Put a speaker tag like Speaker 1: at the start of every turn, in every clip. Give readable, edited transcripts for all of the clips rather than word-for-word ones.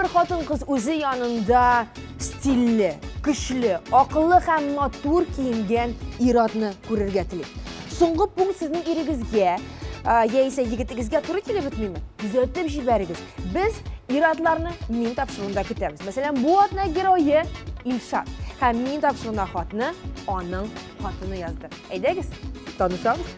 Speaker 1: bir xotin-qiz o'zi yonida stilli, kuchli, aqlli ham notur kiyingan irodni ko'rishga tilaydi. So'nggi punkt sizning erigizga yaisa yigitingizga to'g'ri kelib o'tmaymi? Kuzatib jibaringiz. Biz irodlarni men topshirig'ida kutamiz. Masalan, bu otna giroyi Ilshad. Ham men topshirig'ida xotini oning xotini yozdi. Aydagiz, tanishamiz.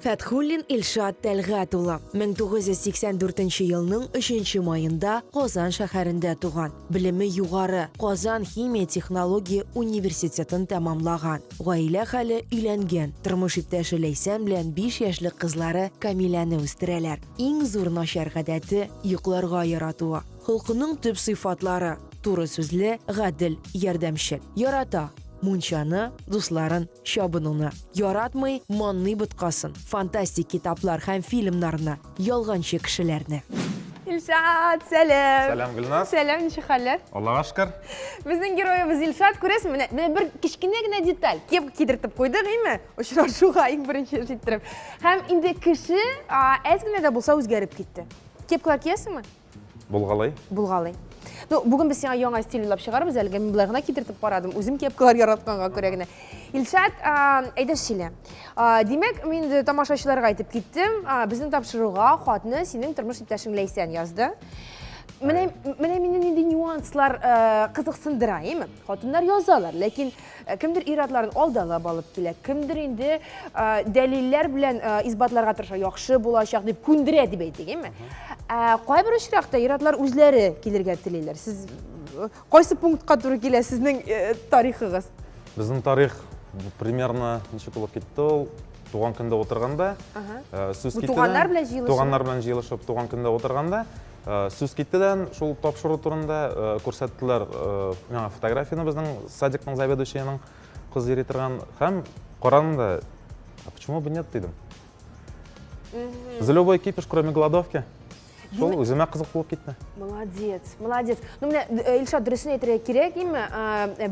Speaker 1: Fathullin Ilshad Talg'atullo 1984 yilning 3-mayында Qozon shaharida tug'an. Bilimi yuqori Qozon Ximiya texnologiya universitetini tamomlagan. Oila hali uylangan. Turmush ittashi Laysam bilan 5 yoshli qizlari Kamilani o'stiralar. Eng zo'r noshar odati yuqlarga yaratuvi. Xalqining tub sifatlari: to'g'ri so'zli, g'adil, yordamchil. Yarata Munchani, do'stlarin, shobunini. Yaratmay, monni bitqasin. Fantastik kitoblar ham filmlarni, yolg'onchi kishilarni. Ilshad, salam.
Speaker 2: Salam Gulnaz.
Speaker 1: Salam, nechun holat?
Speaker 2: Allohga shukr.
Speaker 1: Bizning giroyimiz Ilshad, ko'rasizmi? Mana bir kichkinagina detal kep kidirtib qo'ydingmi? O'sha shuga eng birinchi yettirib. Ham endi kishi ozginada bo'lsa o'zgarib ketdi. Keplar kiyasizmi?
Speaker 2: Bulg'alay.
Speaker 1: Bulg'alay. Bugun biz yana yangi stillar chiqarib, bizlarga men bularni kidirtib qaradim. O'zim keplar yaratganga ko'ragina. Ilshad, aydashinglar. Demak, men tomoshachilarga aytib ketdim. Bizning topshirig'ga xotini sening turmush ittashing Laysan yozdi. Mana meni endi nyuanslar qiziqsindiraymi? Xotinlar yozalar, lekin kimdir irodlarini oldalab olib keladi. Kimdir endi dalillar bilan isbotlarga tirishadi, yaxshi bo'lacaq deb ko'ndiradi deb aytdingmi? Qo'y bir ishroqda irodlar o'zlari kelirga tilaylar. Siz qaysi punktga to'g'ri kelasiz sizning tarixingiz?
Speaker 2: Bizning tarix примерно necha bo'lib ketdi? Tug'an kunda o'tirganda, so'z ketdi.
Speaker 1: Tug'anlar bilan jiyilishib.
Speaker 2: Tug'anlar bilan jiyilishib, tug'an kunda o'tirganda, so'z ketdidan shul topshiruv turida ko'rsatdilar menga fotografiyani bizning sadikning заведующийning qizi yeritirgan ham qo'ramda. Почему бы нет dedim. За любой кипиш, кроме голодовки. Шул o'zimga qiziq bo'lib ketdi.
Speaker 1: Молодец, молодец. Ну, mana Ilshad durustini aytirish kerakmi?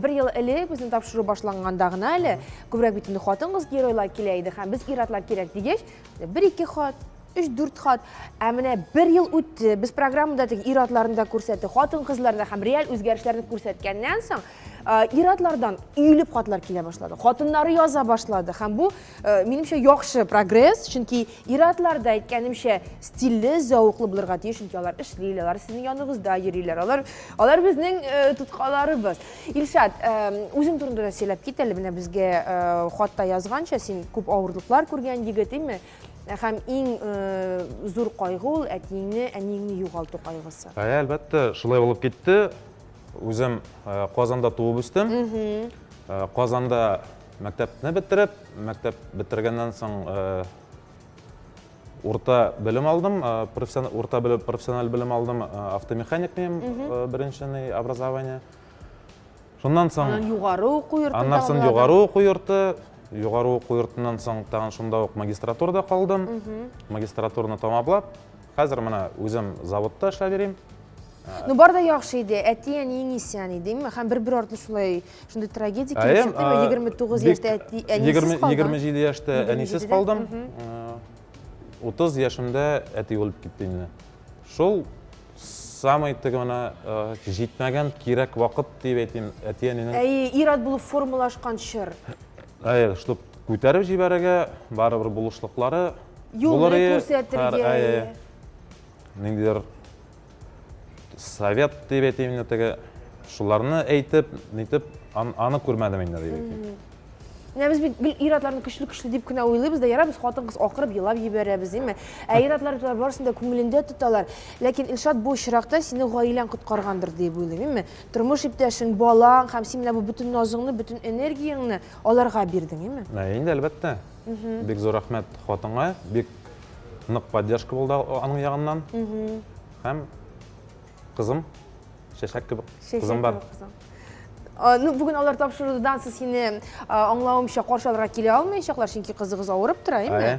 Speaker 1: Bir yil ilk bizning topshiruv boshlangandagina hali ko'proq bitinda xotin-qiz giroylar kelaydi ham biz irodlar kerak degach, 1-2 xot 3-4 xot. Mana bir yil o'tdi. Biz programmadagi irodlarni da ko'rsatdik. Xotin-qizlarda ham real o'zgarishlarni ko'rsatgandan so'ng irodlardan uyilib xotlar kela boshladi. Xotinlari yoza boshladi. Ham bu menimcha yaxshi progress, chunki irodlarda aytganimcha stilli, zavqli bo'lirga tegish, chunki ular ishlaydilar, sizning yoningizda yuriylar. Ular bizning tutqalarimiz. Ilshad, o'zing turida selab ketadi. Mana bizga xotda yozgancha sen ko'p og'irliklar ko'rgan yigitingmi? Ham eng zo'r qayg'u aningni yo'qoltu qayg'usi.
Speaker 2: Albatta, shulay bo'lib ketdi. O'zim Qozonda tug'ib o'sdim. Qozonda maktabni bitirib, maktab bitirgandan so'ng o'rta bilim oldim, professional bilim oldim, avtomexanik men birinchi образование. Shundan so'ng
Speaker 1: yuqori o'quv yurtida.
Speaker 2: Andan so'ng yuqori o'quv yurti, yuqori o'quv yurtidan so'ng tag'in shunda magistraturada qoldim. Magistraturani tamomlab, hozir mana o'zim zavodda ishlab berayim.
Speaker 1: Ну, barda yaxshi edi. Atiyan yengisiyan edimi? Ham bir ortda shunday tragediya kelib chiqdi. 29 yoshda anisiz qoldim.
Speaker 2: 27 yoshda anisiz qoldim. 30 yoshimda ati o'lib ketdi. Shul samay mana yetmagan kerak vaqt deb aytayim. Atiyaning
Speaker 1: irod bo'lib formulashgan shir.
Speaker 2: Shu ko'tarib jibaraga baribir bo'lishliqlari
Speaker 1: yo'lni ko'rsatirga.
Speaker 2: Ningdir Sovet deb aytayim, shularni aytib, netib, aniq ko'rmadim endi deb aytayim.
Speaker 1: Biz irodlarni kuchli deb kuna o'ylaymiz-da, biz xotin-qiz oqirib yig'lab yuboramiz-mi? Irodlar borisida ko'ngilingda tutalar. Lekin Ilshad bu ishroqda seni oilang qutqargandir deb o'ylayman. Turmush iпташing, bolang ham sen bu butun nozingni, butun energiyangni ularga berdingmi?
Speaker 2: Endi albatta. Bek zo'r rahmat xotinga, bek niq поддержка bo'ldi uning yog'idan. Ham qizim, shashak gibi qizim bor.
Speaker 1: Bugun ular topshiruvdan siz seni anglawimcha qarshilarga kela olmayshaqlar, chunki qizigiz og'rib turaymi?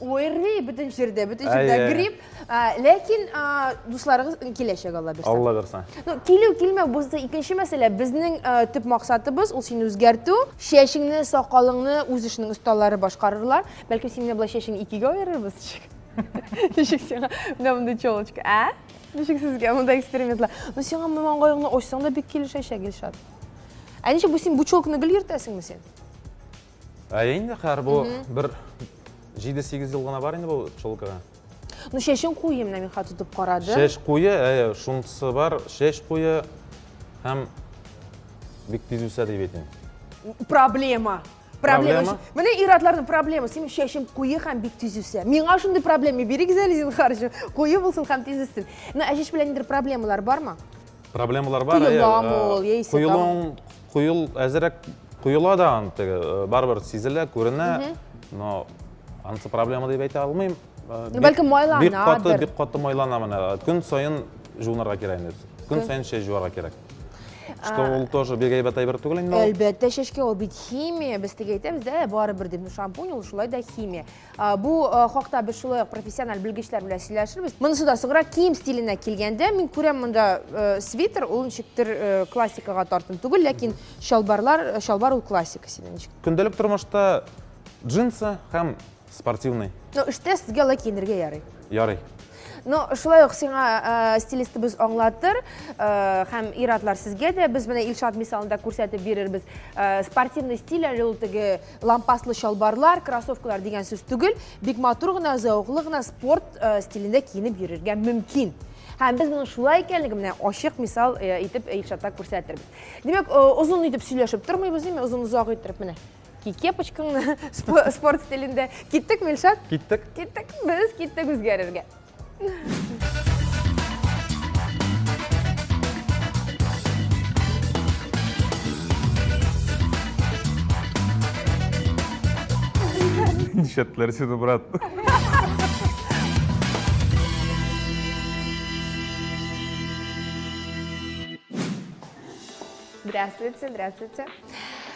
Speaker 1: O'yri butun yerda grip, lekin do'stlaringiz kelishadi Alloh bersin.
Speaker 2: Alloh bersin.
Speaker 1: Kelma bo'lsa ikkinchi masala, bizning tip maqsadimiz u seni o'zgartirish, shashingni, soqolingni o'z ishining ustalari boshqarirlar. Balki sen bilan shashingni ikkiga ayiramiz. Ничек сиңа мындай чолочка, а? Ничек сезгә мындай экспериментлар? Ну сиңа маңгайыңны ачсаң да бик килешәчәк Илшат. Ә ничек бу син бу чолканы гел йөртәсеңме син?
Speaker 2: Инде хәр бу бер 7-8 ел гына бар инде бу чолкага.
Speaker 1: Ну шешен куйым менә мин хат тутып карады.
Speaker 2: Шеш куе, шунысы бар, шеш куе һәм бик тиз үсә дип әйтәм.
Speaker 1: Проблема. Менә иратларның проблемасы, син шешен куе һәм бик тиз үсә. Миңа шундый проблема бирегез әле син харҗы. Куе булсын һәм тиз үссен. Ну әшеш белән инде проблемалар бармы?
Speaker 2: Проблемалар бар, куел әзрәк куела да аны барбер сизелә, күренә, но анысы проблема дип әйтә алмыйм.
Speaker 1: Бәлкем майланадыр.
Speaker 2: Бик каты майлана менә. Көн сайын жуынырга кирәк инде. Көн сайын шеш жуарга кирәк. Что ул тоже бик әйбәт әйбер түгел инде.
Speaker 1: Әлбәттә, шешкә ул бит химия. Без теге әйтәбез дә, барыбер дип, шампунь ул шулай да химия. Бу хакта без шулай профессиональ белгечләр белән сөйләшербез. Монысы да соңра кием стиленә килгәндә, мин күрәм монда свитер, ул ничектер классикага тартым түгел, ләкин шалбар ул классика синең ничек?
Speaker 2: Көндәлек тормышта джинсы һәм спортивный.
Speaker 1: Ну, эштә сезгә лай киенергә ярый.
Speaker 2: Ярый.
Speaker 1: Ну, шулай ук сиңа стилистыбыз аңлатыр, һәм иратлар сезгә дә без менә Илшат мисалында күрсәтеп бирербез. Спортивный стиль әле ул теге лампаслы шалбарлар, кроссовкалар дигән сүз түгел, бик матур гына, зауклы гына спорт стилендә киенеп йөрергә мөмкин. Һәм без моның шулай икәнлеген менә ачык мисал итеп Илшатта күрсәтербез. Димәк, узун итеп сөйләшеп тормыйбыз, ниме узун-узак итеп менә. Кепочкаңны спорт стилендә. Киттекме, Илшат?
Speaker 2: Киттек.
Speaker 1: Киттек, без киттек үзгәрергә.
Speaker 2: Нишетләр сине, брат.
Speaker 1: Здравствуйте.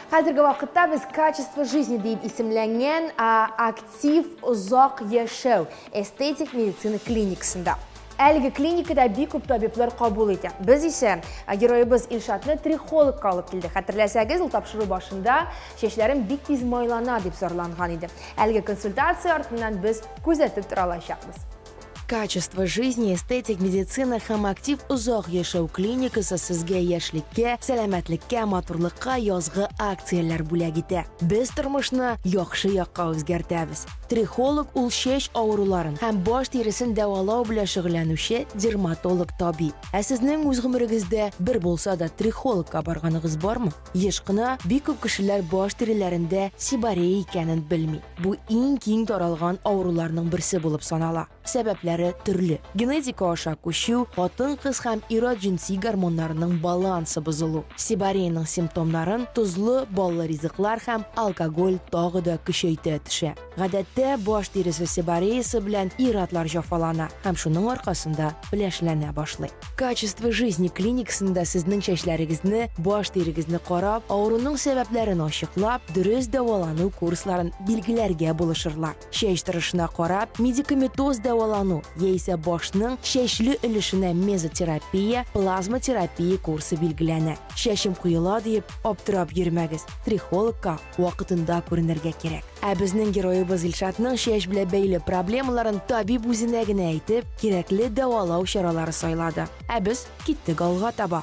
Speaker 1: Хәзерге вакытта без качество жизни дип исемләнгән актив озак яшәү эстетик медицина клиникасында. Әлеге клиникада бик күп табиблар кабул итә. Без исә героебыз Илшатны трихологка алып килдек. Хәтерләсәгез, ул тапшыру башында чәчләрем бик тиз майлана дип зарланган иде. Әлеге консультация артыннан без күзәтеп тора алачакбыз.
Speaker 3: Качество жизни, эстетик медицина һәм актив озак яшәү клиникасы сезгә яшьлеккә, сәламәтлеккә, матурлыкка язгы акцияләр бүләк итә. Без тормышны яхшы якка үзгәртәбез. Трихолог ул шеш авыруларын һәм баш терисен дәвалау белән шөгыльләнүче дерматолог табиб. Ә сезнең үз гомерегездә бер булса да трихологка барганыгыз бармы? Еш кына бик күп кешеләр баш териләрендә сибарея икәнен белми. Бу иң киң таралган авыруларның берсе булып санала. Сәбәпләре төрле. Генетика аша күчү, хатын-кыз һәм ир-ат җинси гормоннарының балансы бозылу. Сибареяның симптомнарын тузлы, баллы ризыклар һәм алкоголь тагы да көчәйтә төшә. Гадәттә баш тересе сибареясы белән ир-атлар җафалана һәм шуның аркасында пеләшләнә башлый. Качество жизни клиникасында сезнең чәчләрегезне, баш терегезне карап, авыруның сәбәпләрен ачыклап, дөрес дәвалану курсларын билгеләргә булышырлар. Чәч торышына карап, медикаментоз дәвалану яисә башның чәчле өлешенә мезотерапия, плазмотерапия курсы билгеләнә. Чәчем куела дип аптырап йөрмәгез. Трихологка вакытында күренергә кирәк. Ә безнең героебыз Илшатның чәч белән бәйле проблемаларын табиб үзенә генә әйтеп, кирәкле дәвалау чаралары сайлады. Ә без киттек алга таба.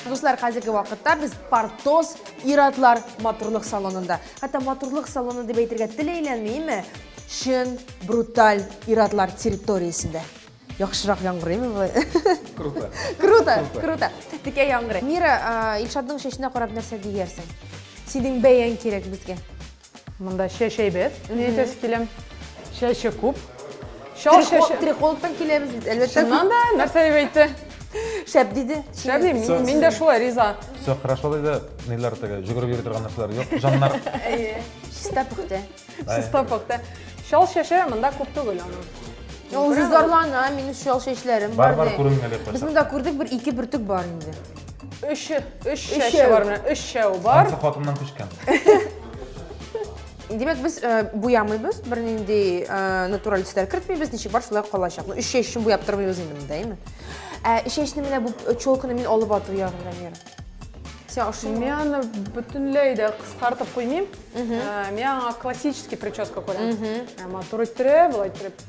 Speaker 1: Дуслар, хәзерге вакытта без Партоз иратлар матурлык салонында. Хәтта матурлык салоны дип әйтергә теләйләнмиме? Шын, бруталь иратлар территориясендә. Яхшырак яңгырыймы бу? Круто. Тикә яңгырый. Мира, Илшатның чәченә карап нәрсә диярсең? Синең бәян кирәк безгә.
Speaker 4: Монда чәч әйбәт. Нитәс киләм. Чәче күп.
Speaker 1: Трихологтан киләбез бит, әлбәттә.
Speaker 4: Шуннан да нәрсә әйбәтте?
Speaker 1: Шәп диде.
Speaker 4: Шәп дим, мин дә шулай риза.
Speaker 2: Все хорошо диде. Ниләр теге жүгереп йөри торган нәрсәләр юк. Җаннар.
Speaker 1: Чиста пөхтә.
Speaker 4: Чиста пөхтә. Шал чәче монда күп түгел аның.
Speaker 1: Ул зарлана, минем шул чәчләрем бар.
Speaker 2: Бар күренгәле
Speaker 1: Без монда күрдек, бер 2 бөртек бар инде.
Speaker 4: 3 чәче бар менә, 3 чәү бар.
Speaker 2: Ансы хатыннан күчкән.
Speaker 1: Димәк, без буямыйбыз, бер нинди натураль төсләр кертмибез, ничек бар шулай калачак. 3 чәч өчен буяп тормыйбыз инде монда, әйме? Шешні мене бұл чолкыны мен олып атыр яғында мері. Сен ұшын
Speaker 4: Мен аны бүтінлейді қысқартып қоймейм. Мен аңа классический прическа көрем. Матур иттіріп, былай иттіріп,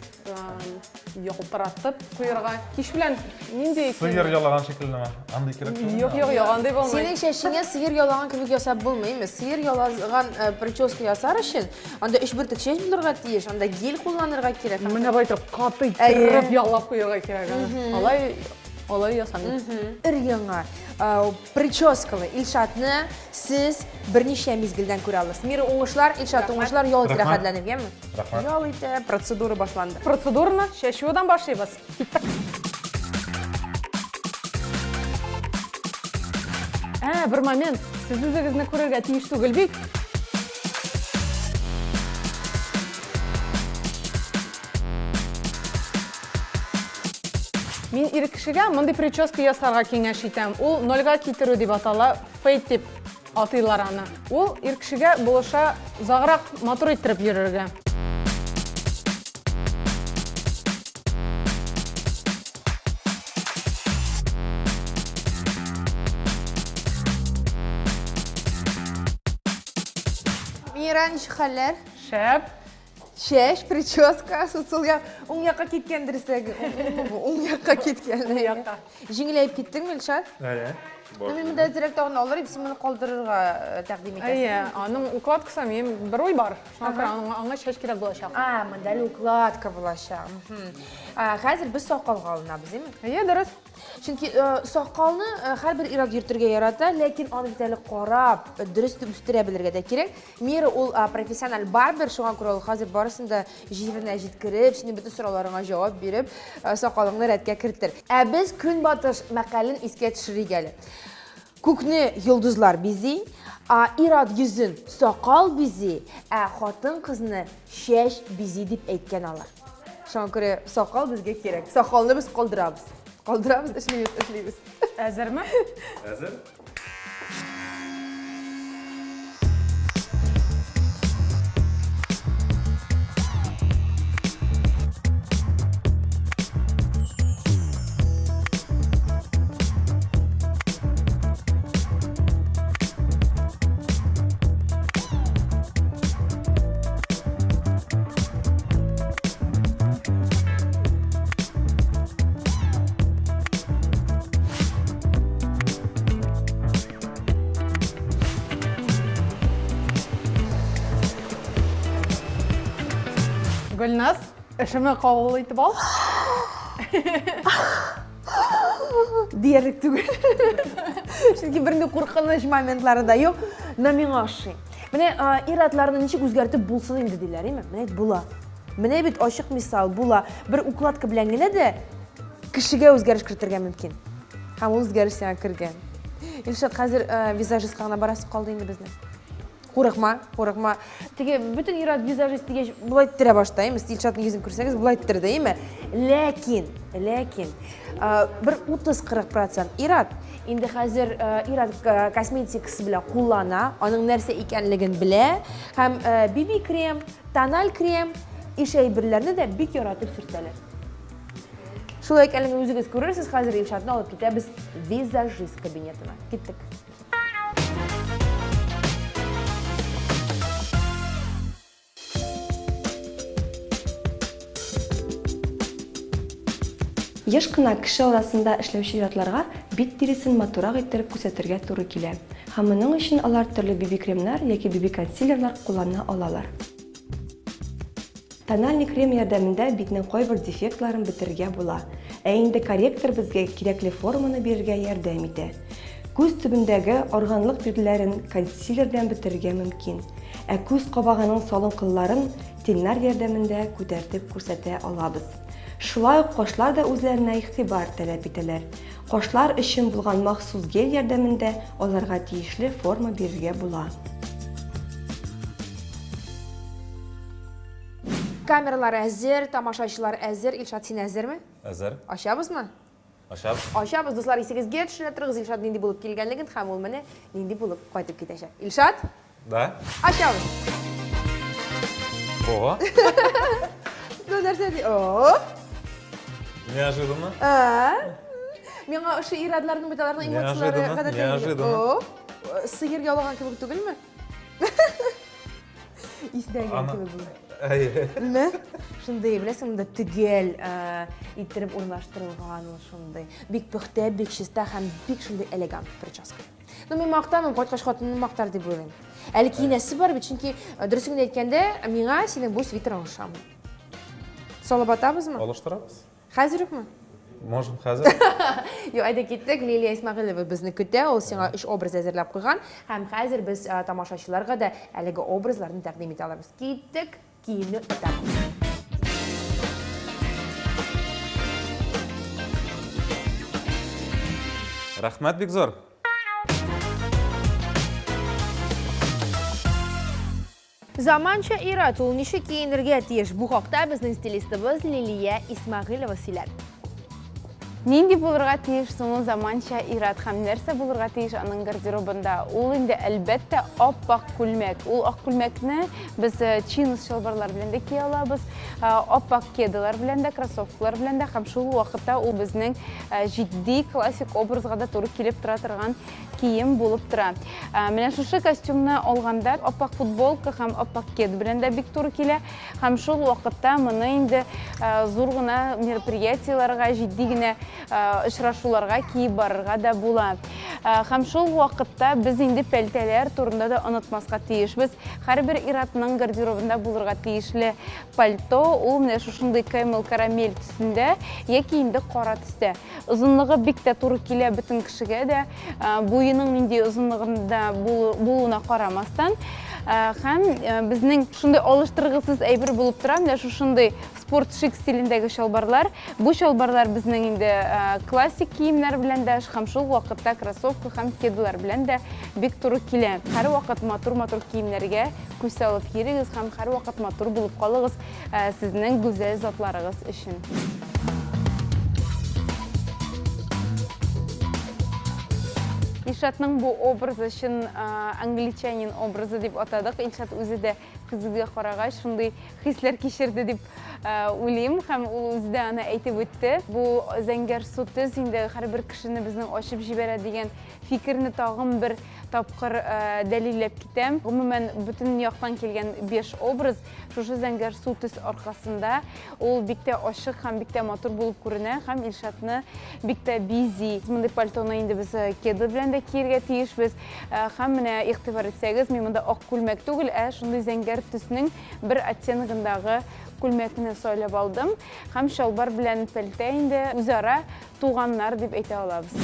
Speaker 4: yoqiltiratib quyruqqa kish bilan nendek
Speaker 2: sigir yalagan şekilde mi? Anday kerak mi?
Speaker 4: yo'q anday bo'lmaydi.
Speaker 1: Senin şeşine sıyır yalagan kibik yasab bulmaymi? Sıyır yalagan прическа ясар үшін, анда үш біртік шеш білірға тиеш, анда гел қолланырға керек.
Speaker 4: Міне байтып қатты иттіріп ялап quyruqqa керек. Олай ясамын.
Speaker 1: Ір-яңа прическалы Илшатны сіз бірнеше мезгілден көре аласыз. Мері оңышлар, Илшат оңышлар ял итті рахатланып, емі? Ял итті, процедура башланды.
Speaker 4: Процедураны шешудан башлайбыз. Бір момент, сіз өзіңізді көрерге тиіш түгіл бейт. Мен ир кишиге мындай прическа ясарга кеңеш итем. Ул нольга китерүү деп атала, фейт деп атыйлар аны. Ул ир кишиге булыша загырак матур иттирип йөрергө.
Speaker 1: Мира, неше хәлләр?
Speaker 4: Шәп.
Speaker 1: Шеш, прическа, сол оң якка кеткен дирсеги. Оң якка кеткен. Жеңілейіп кеттің бе, Илшат? Мен мында директорны алыр, сен мені қалдырырға тәқдим етесің.
Speaker 4: Аның укладкасы мен бір ой бар. Аңа шеш керек болашақ.
Speaker 1: Мында укладка болашақ. Қазір біз соқалға алынабыз, еме?
Speaker 4: Дұрыс.
Speaker 1: Чөнки соқалны һәрбер ирад йөртергә ярата, ләкин аны битәле карап, дөрес итеп үстерә белергә дә кирәк. Мире ул профессиональ барбер, шуңа күрә ул хәзер барысын да җиренә җиткереп, синең бөтен сорауларыңа җавап биреп, соқалыңны рәткә кертер. Без көнбатыш мәкален искә төшерик әле. Күкне йолдызлар бизи, ирад йөзен соқал бизи, хатын кызны шеш бизи дип әйткән алар. Шуңа күрә соқал безгә кирәк. Соқалны без калдырабыз. Калдырабыз, эшлейбез.
Speaker 4: Әзерме?
Speaker 2: Әзер.
Speaker 4: Гөлназ, эшеме кабул итеп ал.
Speaker 1: Диярлек түгел. Чөнки бернинди куркыныч моментлары да юк. Но миңа ошый. Менә иратларны ничек үзгәртеп булсын инде диләр, әйме? Менә була. Менә бит ачык мисал була. Бер укладка белән генә дә кешегә үзгәреш кертергә мөмкин. Һәм ул үзгәреш сиңа кергән. Илшат хәзер визажистка гына барасы калды инде безнең. Курыкма. Теге бүтін ирад визажист дигәч булай иттирә баштайм. Илшатның йөзен күрсәгез булай иттирде, әйме? Ләкин бер 30-40% ирад инде хәзер ирад косметикасы белән куллана, аның нәрсә икәнлеген белә, һәм BB крем, тональ крем, иш әйберләрне дә бик яратып сөртәләр. Шулай икәнлеген үзегез күрерсез, хәзер Илшатны алып китәбез визажист кабинетына. Киттек.
Speaker 5: Еш кына кеше арасында эшләүче иратларга бит тиресен матурак иттереп күрсәтергә туры килә. Һәм моның өчен алар төрле BB кремнар яки BB консилерлар куллана алалар. Тональный крем ярдәмендә битнең кайбер дефектларын бетерергә була. Инде корректор безгә кирәкле форманы бирергә ярдәм итә. Күз төбендәге органлык билгеләрен консилердан бетерергә мөмкин. Күз кабагының салынкылларын теннар ярдәмендә күтәртеп күрсәтә алабыз. Шулай ук кашлар да үзләренә игътибар таләп итәләр. Кашлар өчен булган махсус гель ярдәмендә аларга тиешле форма бирергә була.
Speaker 1: Камералар әзер, тамашачылар әзер. Илшат, син әзерме?
Speaker 2: Әзер.
Speaker 1: Ачабызмы?
Speaker 2: Ашабыз.
Speaker 1: Ачабыз, дуслар, исегезгә төшерә торыгыз. Илшат нинди булып килгәнлеген һәм ул менә нинди булып кайтып китәчәк. Илшат?
Speaker 2: Да.
Speaker 1: Ачабыз.
Speaker 2: Ого.
Speaker 1: Ну, нәрсә ди? О!
Speaker 2: Неожиданно.
Speaker 1: Миңа ошо ирадларның биталарның эмоциялары
Speaker 2: Неожиданно,
Speaker 1: гадәтле.
Speaker 2: неожиданно.
Speaker 1: Сыер ялаган кебек түгелме? Иснәгән кебек булды. Ме? Шундай, беләсең, монда төгәл иттереп урнаштырылган ул шундай. Бик пөхтә, бик чиста һәм бик шундай элегант прическа. Ну, мин мактаным, кайткач хатынны мактар дип уйлыйм. Әле киенәсе бар бит, чөнки дөресен әйткәндә, миңа синең бу свитер ошамый. Салып атабызмы?
Speaker 2: Алыштырабыз.
Speaker 1: Хәзер үкме?
Speaker 2: Можем хәзер.
Speaker 1: Юк, әйдә киттек. Лилия Исмәгыйлова безне көтә. Ул сиңа 3 образ әзерләп куйган. Һәм хәзер без тамашачыларга да әлеге образларны тәкъдим итә алабыз. Киттек, киемне үтәбез.
Speaker 2: Рәхмәт бик зур.
Speaker 1: Заманча ират ул ничек киенергә тиеш? Бу хакта безнең стилистыбыз Лилия Исмәгыйлова сөйләде.
Speaker 6: Нинди булырга тиеш соң заманча ират һәм нәрсә булырга тиеш аның гардеробында? Ул инде әлбәттә ап-ак күлмәк. Ул ак күлмәкне без чинос чалбарлар белән дә кия алабыз, ап-ак кедалар белән дә, кроссовкалар белән дә, һәм шул вакытта ул безнең җитди классик образга да туры килеп тора торган кием булып тора. Менә шушы костюмны алганда ап-ак футболка һәм ап-ак кед белән дә бик туры килә, һәм шул вакытта моны инде зур гына мероприятиеларга, җитди генә очрашуларга киеп барырга да була. Һәм шул вакытта без инде пәлтәләр турында да онытмаска тиешбез. Һәрбер иратның гардеробында булырга тиешле пальто, ул менә шушындый камел-карамель төсендә яки инде кара төстә. Озынлыгы бик тә туры килә бөтен кешегә дә, буеның нинди озынлыгында булуына карамастан. Һәм безнең шундый алыштыргысыз әйбер булып тора, менә шушындый спорт шик стилендәге чалбарлар. Бу чалбарлар безнең инде классик киемнәр белән дә, һәм шул вакытта кроссовка һәм кедалар белән дә бик туры килә. Һәр вакыт матур киемнәргә күз салып йөрегез һәм һәр вакыт матур булып калыгыз сезнең гүзәл затларыгыз өчен. Илшатның бу образы өчен англичанин образы дип атадык. Илшат үзе дә кызыгы карагач шундый хисләр кичерде дип уйлыйм һәм ул үзе дә аны әйтеп үтте. Бу зәңгәр су төс инде һәрбер кешене безнең ачып җибәрә дигән фикерне тагын бер тапкыр дәлилләп китәм. Гомумән бөтен яктан килгән 5 образ шушы зәңгәр су төс аркасында ул бик тә ачык һәм бик тә матур булып күренә һәм Илшатны бик тә бизи. Мондый пальтоны инде без кеды белән дә киергә тиешбез. Һәм менә игътибар итсәгез, мин монда ак күлмәк түгел, шундый зәңгәр төснең бер оттеногындагы күлмәкне сайлап алдым. Һәм шалбар белән пәлтә инде үзара туганнар дип әйтә алабыз.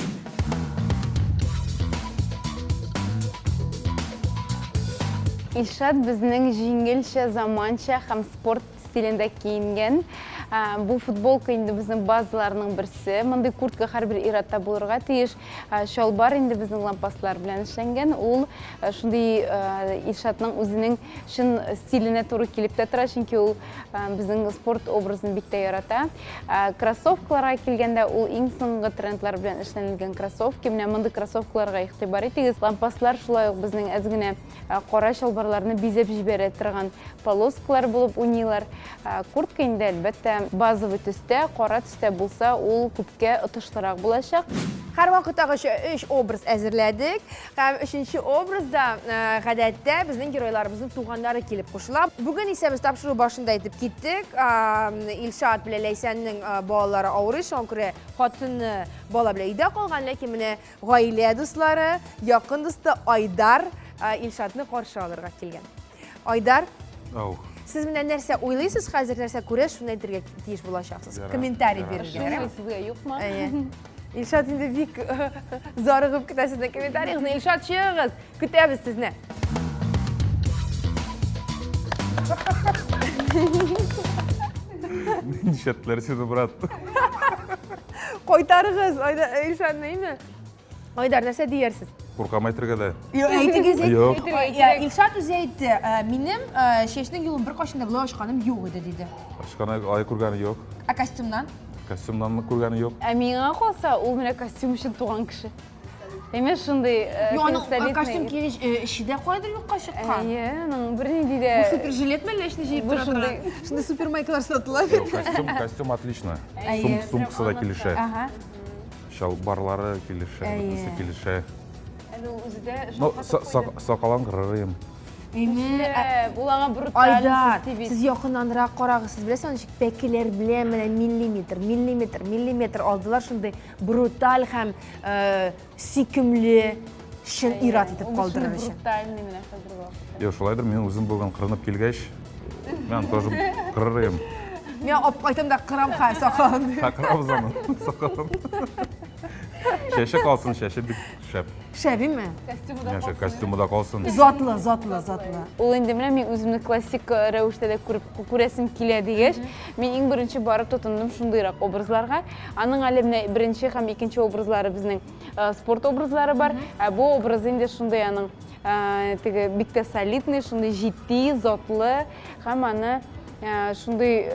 Speaker 6: Илшат безнең җиңелчә, заманча һәм спорт стилендә киенгән. Бу футболка инде безнең базаларның берсе. Мондый куртка һәрбер иратта булырга тиеш. Шалбар инде безнең лампаслар белән эшләнгән. Ул шундый Илшатның үзенең шын стиленә туры килеп тә тора, чөнки ул безнең спорт образын бик тә ярата. Кроссовкаларга килгәндә ул иң соңгы трендлар белән эшләнелгән кроссовки. Менә мондый кроссовкаларга игътибар итегез. Лампаслар шулай ук безнең әзгенә кара шалбарларны бизәп җибәрә торган полоскалар булып уйныйлар. Куртка инде әлбәттә базовый төстә, кара төстә булса, ул күпкә отышлырак булачак.
Speaker 1: Һәр вакыттагы 3 образ әзерләдек. Һәм 3нче образда гадәттә безнең геройларыбызның туганнары килеп кушыла. Бүген исә без тапшыру башында әйтеп киттек. Илшат белән Ләйсәннең балалары авырый, шуңа күрә хатыны бала белән өйдә калган, ләкин менә гаилә дуслары, якын дусты Айдар Илшатны каршы алырга килгән. Айдар, сез менә нәрсә уйлыйсыз хәзер, нәрсә күрәсез, шуны әйтергә тиеш булачаксыз. Комментарий бирергә.
Speaker 6: Сезгә юкмы?
Speaker 1: Илшат инде бик зарыгып көтә сезнең комментарийгызны. Илшат, чыгыгыз, көтәбез сезне.
Speaker 2: Нишәтләр сине, брат.
Speaker 1: Кайтарыгыз, Илшат, нәйме? Айдар, нәрсә диярсез?
Speaker 2: Куркам әйтергә дә.
Speaker 1: Әйтегез.
Speaker 2: Юк.
Speaker 1: Илшат үзе әйтте, минем чәчнең юлын бер кашында була ашканым юк иде диде.
Speaker 2: Ашканы ай күргәне юк.
Speaker 1: Костюмнан?
Speaker 2: Костюмнан күргәне юк.
Speaker 6: Миңа калса, ул менә костюм өчен туган кеше. Эмеш шундый
Speaker 1: костюм кигәч ишидә кайдыр юкка чыккан.
Speaker 6: Аның бернинди дә
Speaker 1: Супер жилетме лешне җыеп тора. Шундый супер майкалар сатыла бит.
Speaker 2: Костюм отлично. Сумкасы да килешә.
Speaker 7: Шалбарлары килеше, бутсы килеше.
Speaker 6: Үзүдө
Speaker 7: Ну, сакалан кырырым.
Speaker 6: Бул аңа
Speaker 1: Айдар,
Speaker 6: бруталь
Speaker 1: сіз яқынанырақ қарағысыз білесің, ничек пәкелер біле миллиметр алдылар шындай бруталь һәм сүйкімлі шын ират етіп қалдырыр үшін.
Speaker 6: Брутальный менен хәзер вакытта.
Speaker 7: Yo, шулайдыр, мен үзім болған қырынып келгәч, мен тоже кырырым.
Speaker 1: Мен алып қайтам да қырам қай сақалын.
Speaker 7: Қақырабыз аны, сақалын. Шеше қалсын, шеше бик шәп.
Speaker 1: Шәбі ме?
Speaker 7: Яшы, костюмы да қалсын.
Speaker 1: Затлы.
Speaker 6: Ул инде менә мен үземне классик рәвештә дә күрәсем килә дигәч, мен иң беренче барып тотындым шундыйрак образларга. Аның әле менә беренче һәм икенче образлары безнең спорт образлары бар. Бу образ инде шундай аның теге бик тә солидный, шундай җитди, затлы һәм аны шундай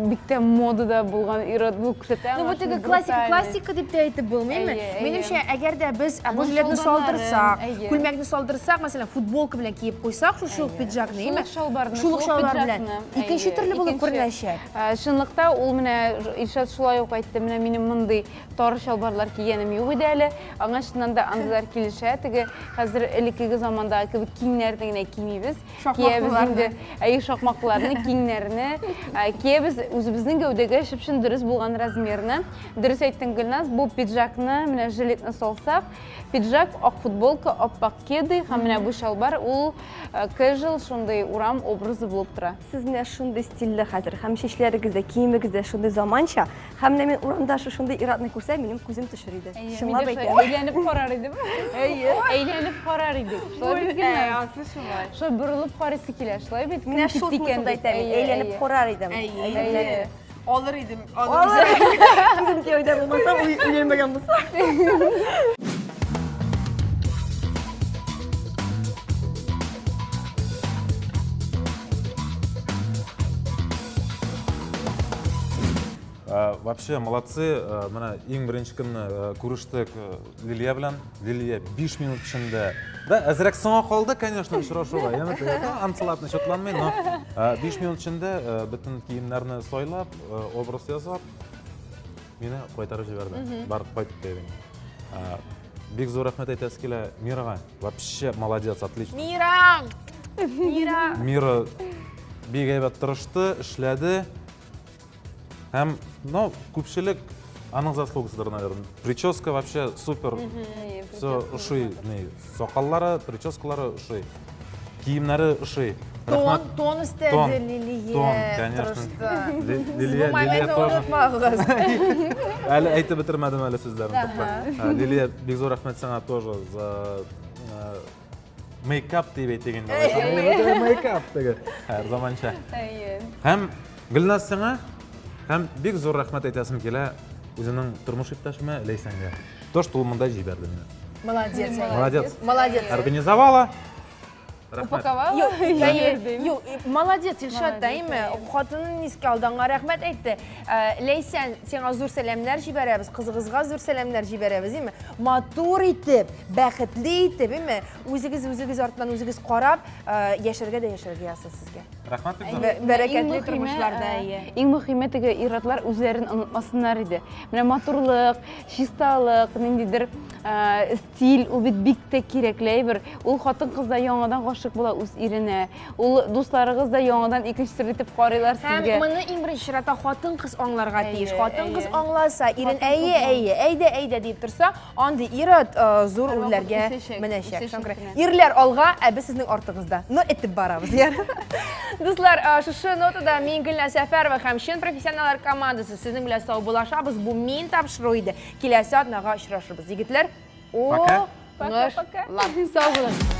Speaker 6: бик тә модада булган ират бу күрсәтә.
Speaker 1: Ну, вот теге классика дип тә әйтеп булмыймы? Минемчә, әгәр дә без бу җилетне салдырсак, күлмәкне салдырсак, мәсәлән, футболка белән киеп куйсак, шул пиджакны, әйме? Шул шалбар белән икенче төрле булып күренәчәк.
Speaker 6: Шунлыкта ул менә Илшат шулай ук әйтте, менә минем мондый тар шалбарлар кигәнем юк иде әле. Аңа чыннан да андыйлар килешә. Теге хәзер элеккеге заманда кебек киңнәрне генә кимибез. Киябез инде шакмакларны, киңнәрне киябез үзебезнең гәүдәгә шипшин дөрес булган размерны. Дөрес әйттең, Гөлназ, бу пиджакны менә жилетны салсак, пиджак, ак футболка, аппак кеды һәм менә бу шалбар ул casual шундай урам образы булып тора.
Speaker 5: Сез менә шундый стильле хәзер, һәм чәчләрегездә, киемегездә шундый заманча, һәм менә мен урамда шундый иратны күрсәм, минем күзем төшер иде. Шуңа бәйтәм.
Speaker 6: Әйләнеп карар идем. Әйләнеп карар идек. Шулай бит генә. Шулай борылып карыйсы килә. Шулай бит.
Speaker 5: Менә шул смыслда әйтәм, әйләнеп карар идем.
Speaker 1: Алыр идем.
Speaker 5: Күзем кеүдә булмаса, уйланмаган булса.
Speaker 2: Вообще, молодцы. Менә иң беренче көнне күрештек Лилия белән. Лилия 5 минут içinde. Да, әзрәк соңга калды, конечно, очрашуга. Яңа ансалатны шотланмый, но 5 минут içinde бөтен киемнәрне сайлап, образ ясап, мине кайтарып җибәрде. Бар кайт дигән. Бик зур рәхмәт әйтәсе килә Мирага. Вообще молодец, отлично. Мира бик әйбәт тырышты, эшләде. Һәм, ну, күпчелек аның заслугысыдыр, наверное. Прическа вообще супер. Все ушый, сакаллары, прическалары ушый. Киемнәре ушый.
Speaker 1: Тон истәде Лилия.
Speaker 2: Тон, конечно. Лилия тоже. Әле әйтеп бетермәдем әле сүзләрне. Лилия, бик зур рәхмәт сиңа тоже за мейкап дип әйтегән. Мейкап теге. Һәр заманча. Һәм Гөлназ сиңа һәм бик зур рәхмәт әйтәсем килә үзенең тормыш иптәшемә Ләйсәнгә. То, что ул монда җибәрде мине. Молодец. Организовала.
Speaker 6: Упаковала?
Speaker 1: Юк, молодец, Илшат да, әйме? Хатынын искә алданга рәхмәт әйтте. Ләйсән, сиңа зур сәламнәр җибәрәбез, кызыгызга зур сәламнәр җибәрәбез, әйме? Матур итеп, бәхетле итеп, әйме? Үзегез артынан үзегез карап, яшәргә дә яшәргә ясыз сезгә.
Speaker 2: Рәхмәт бик зур.
Speaker 1: Бәрәкәтле тормышларда.
Speaker 6: Иң мөһиме теге иратлар үзләрен онытмасыннар иде. Менә матурлык, чисталык, ниндидер стиль, ул бик тә кирәкле бер. Ул хатын-кыз да яңадан гашык була үз иренә. Ул дусларыгыз да яңадан икенче төрле итеп карыйлар сезгә.
Speaker 1: Һәм моны иң беренче чиратта хатын-кыз аңларга тиеш. Хатын-кыз аңласа, ирен әйдә дип торса, андый ират зур үрләргә менәчәк. Ирләр алга, без сезнең артыгызда. Но этеп барабыз, яр. Дуслар, шушы нотада мин Гөлназ Сәфәрова һәм Чын профессионаллар командасы сезнең белән сау булашабыз. Бу мин тапшыру иде. Киләсе атнага очрашырбыз. Егетләр,
Speaker 2: Пока.
Speaker 6: Пока. Сау булыгыз.